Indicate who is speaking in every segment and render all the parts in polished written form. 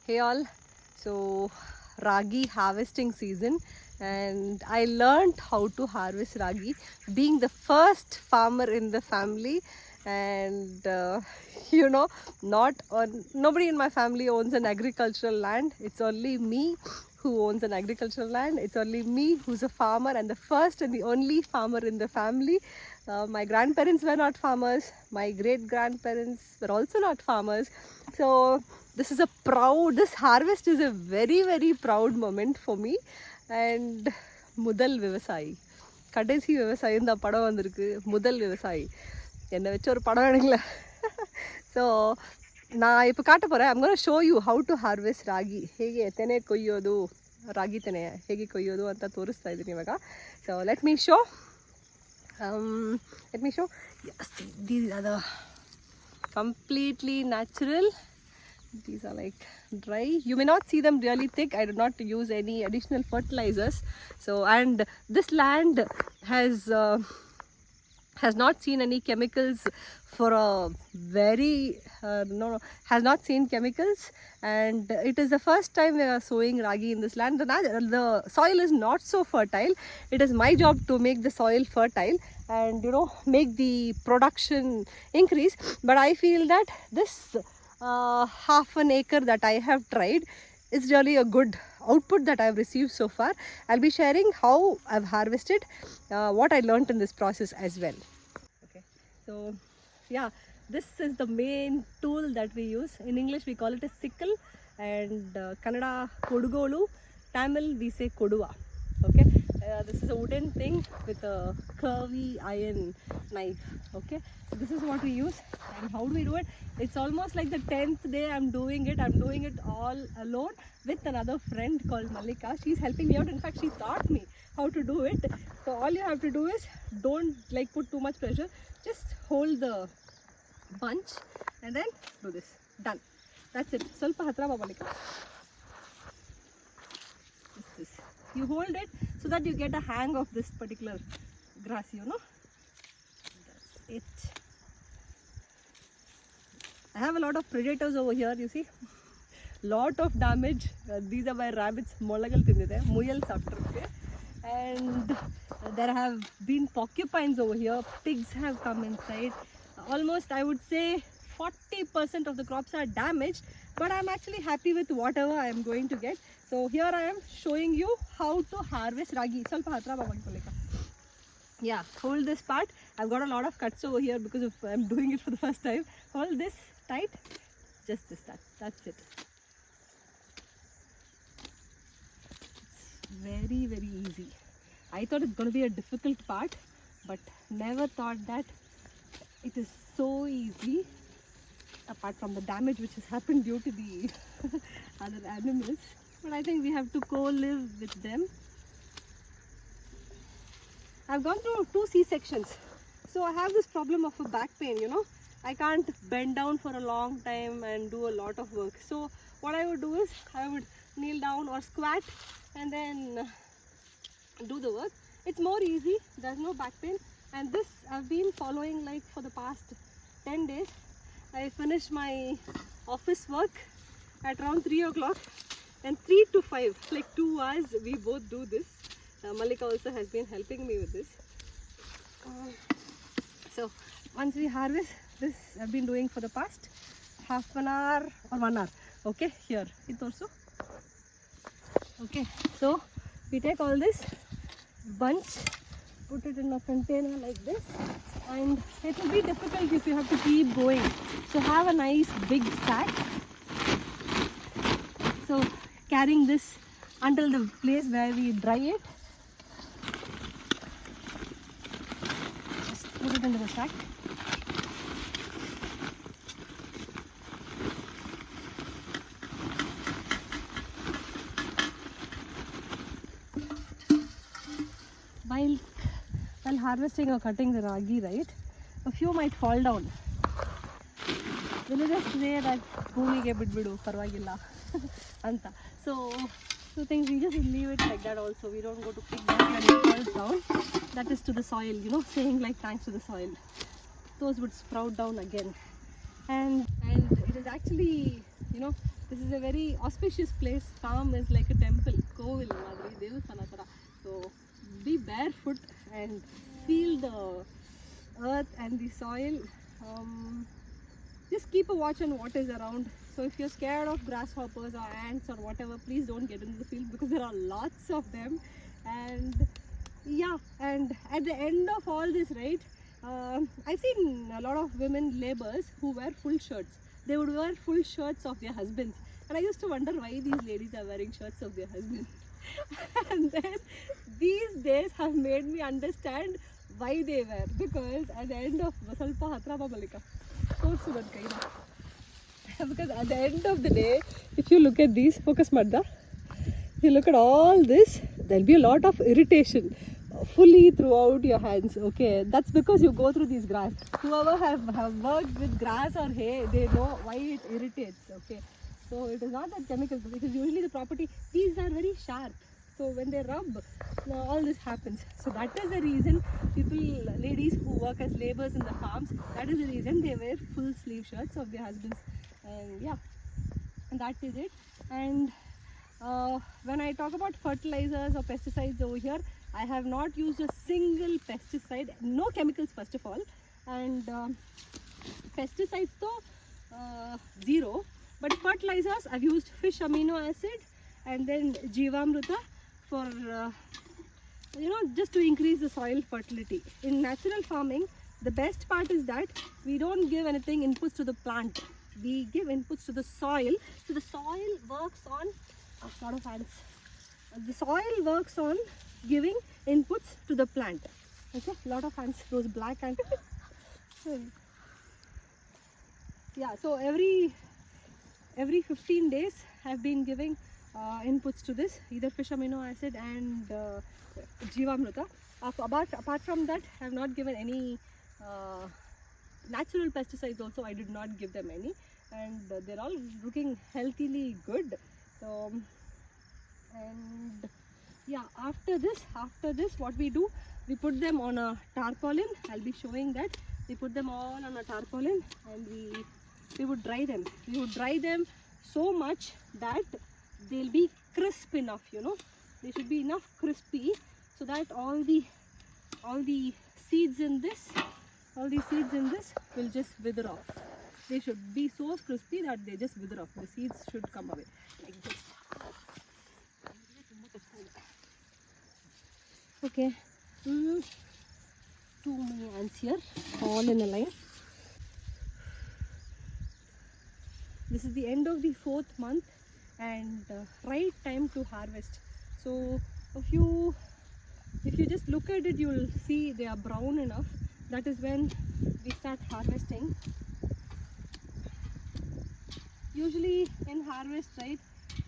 Speaker 1: Hey all, so Ragi harvesting season, and I learned how to harvest Ragi being the first farmer in the family. And you know, nobody in my family owns an agricultural land. It's only me who owns an agricultural land. It's only me who's a farmer and the first and the only farmer in the family. My grandparents were not farmers, my great grandparents were also not farmers. So this harvest is a very, very proud moment for me. And முதல் விவசாயி கடைசி விவசாயி இந்த படம் வந்திருக்கு. முதல் விவசாயி என்னை வச்சு ஒரு படம் வேணுங்களே. ஸோ ನಾನು இப்போ ಕಾಟ ಪೋರೆ. I'm going to show you how to harvest ರಾಗಿ. ಹೇಗೆ ತೆನೆ ಕೊಯ್ಯೋದು, ರಾಗಿ ತೆನೆ ಹೇಗೆ ಕೊಯ್ಯೋದು ಅಂತ ತೋರಿಸ್ತಾ ಇದ್ದೀನಿ ಇವಾಗ. So let me show. Yes, these are the completely natural. These are like dry. You may not see them really thick. I do not use any additional fertilizers. So, and this land has not seen any chemicals for a very has not seen chemicals, and it is the first time we are sowing ragi in this land. The soil is not so fertile. It is my job to make the soil fertile and make the production increase. But I feel that this half an acre that I have tried is really a good output that I've received so far. I'll be sharing how I've harvested, what I learned in this process as well. Okay, so yeah, this is the main tool that we use. In English we call it a sickle, and Kannada kodugolu, Tamil we say koduva. Okay, this is a wooden thing with a curvy iron knife. Okay, so this is what we use. And how do we do it? It's almost like the 10th day I'm doing it all alone with another friend called Malika. She's helping me out. In fact, she taught me how to do it. So all you have to do is don't put too much pressure. Just hold the bunch and then do this. Done. That's it. Salpa hatra ba Malika. This. You hold it so that you get a hang of this particular grass, That's it. I have a lot of predators over here, you see. Lot of damage. These are my rabbits. Molagal tindide, muyal saptirukke. And there have been porcupines over here. Pigs have come inside. Almost, I would say, 40% of the crops are damaged. But I'm actually happy with whatever I am going to get. So here I am showing you how to harvest ragi. Salpa hatra ba Malika. Yeah, hold this part. I've got a lot of cuts over here because I'm doing it for the first time. Hold this tight. Just this, that's it. It's very, very easy. I thought it's going to be a difficult part, but never thought that it is so easy, apart from the damage which has happened due to the other animals. But I think we have to co-live with them. I've gone through 2 C-sections, so I have this problem of a back pain, I can't bend down for a long time and do a lot of work. So what I would do is I would kneel down or squat and then do the work. It's more easy, there's no back pain. And this I've been following for the past 10 days. I finish my office work at around 3 o'clock, and 3 to 5, 2 hours, we both do this. Malika also has been helping me with this. So once we harvest this, I've been doing for the past half an hour or 1 hour. Okay, here it also. Okay, so we take all this bunch, put it in a container like this, and it will be difficult if you have to keep going. So have a nice big sack. So carrying this until the place where we dry it. Just put it into the sack. While harvesting or cutting the ragi, right, a few might fall down. Villagers say that bhumige bidbidu parvagilla anta. So things we just leave it like that also. We don't go to pick that when it falls down. That is to the soil, saying thanks to the soil. Those would sprout down again. And it is actually, This is a very auspicious place. Farm is like a temple, kovil madri, devasthana tara. So be barefoot and feel the earth and the soil. Just keep a watch on what is around. So if you're scared of grasshoppers or ants or whatever, please don't get into the field because there are lots of them. And yeah, and at the end of all this, right, I've seen a lot of women laborers who wear full shirts. They would wear full shirts of their husbands, and I used to wonder why these ladies are wearing shirts of their husbands. And then these days have made me understand why they wear, because at the end of Vasalpa Hatrapa Malika, because at the end of the day, if you look at these, focus Madda, if you look at all this, there'll be a lot of irritation fully throughout your hands. Okay, that's because you go through these grass. Whoever have worked with grass or hay, they know why it irritates. Okay, so it is not that chemicals, because usually the property, these are very sharp. So when they rub, all this happens. So that is the reason people, ladies who work as laborers in the farms, that is the reason they wear full sleeve shirts of their husbands. And yeah, and that is it. And when I talk about fertilizers or pesticides over here, I have not used a single pesticide, no chemicals first of all, and pesticides though zero, but fertilizers I've used fish amino acid and then Jivamruta for just to increase the soil fertility. In natural farming, the best part is that we don't give anything inputs to the plant, we give inputs to the soil. So the soil works on a lot of ants. The soil works on giving inputs to the plant. Okay, a lot of ants, those black ants. Yeah, so every 15 days I've been giving inputs to this, either fish amino acid and Jivamruta. Apart from that, I have not given any natural pesticides also. I did not give them any, and they're all looking healthily good. So, and yeah, after this what we do, we put them on a tarpaulin. I'll be showing that. We put them all on a tarpaulin and we would dry them. We would dry them so much that they'll be crisp enough, they should be enough crispy so that all the seeds in this will just wither off. They should be so crispy that they just wither off. The seeds should come away like this. Okay, too many ants here, all in a line. This is the end of the 4th month and right time to harvest. So if you just look at it, you will see they are brown enough. That is when we start harvesting. Usually in harvest, right,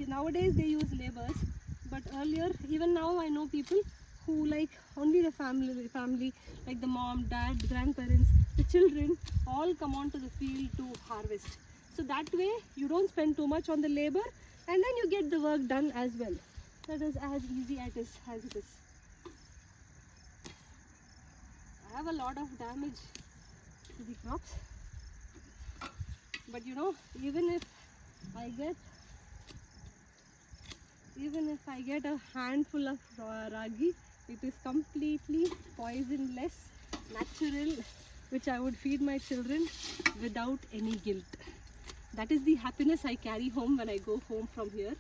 Speaker 1: nowadays they use laborers, but earlier, even now, I know people who like only the family, like the mom, dad, grandparents, the children, all come onto the field to harvest. So that way you don't spend too much on the labor and then you get the work done as well. That is as easy as it is. I have a lot of damage to the crops, but even if I get a handful of ragi, it is completely poisonless, natural, which I would feed my children without any guilt. That is the happiness I carry home when I go home from here.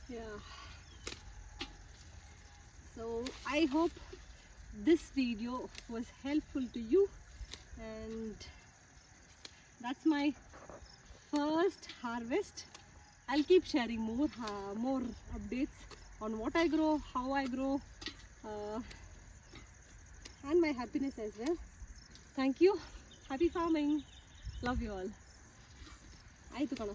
Speaker 1: Yeah. So I hope this video was helpful to you, and that's my first harvest. I'll keep sharing more updates on what I grow, how I grow, and my happiness as well. Thank you. Happy farming. Love you all. ಆಯ್ತು ಕಣ.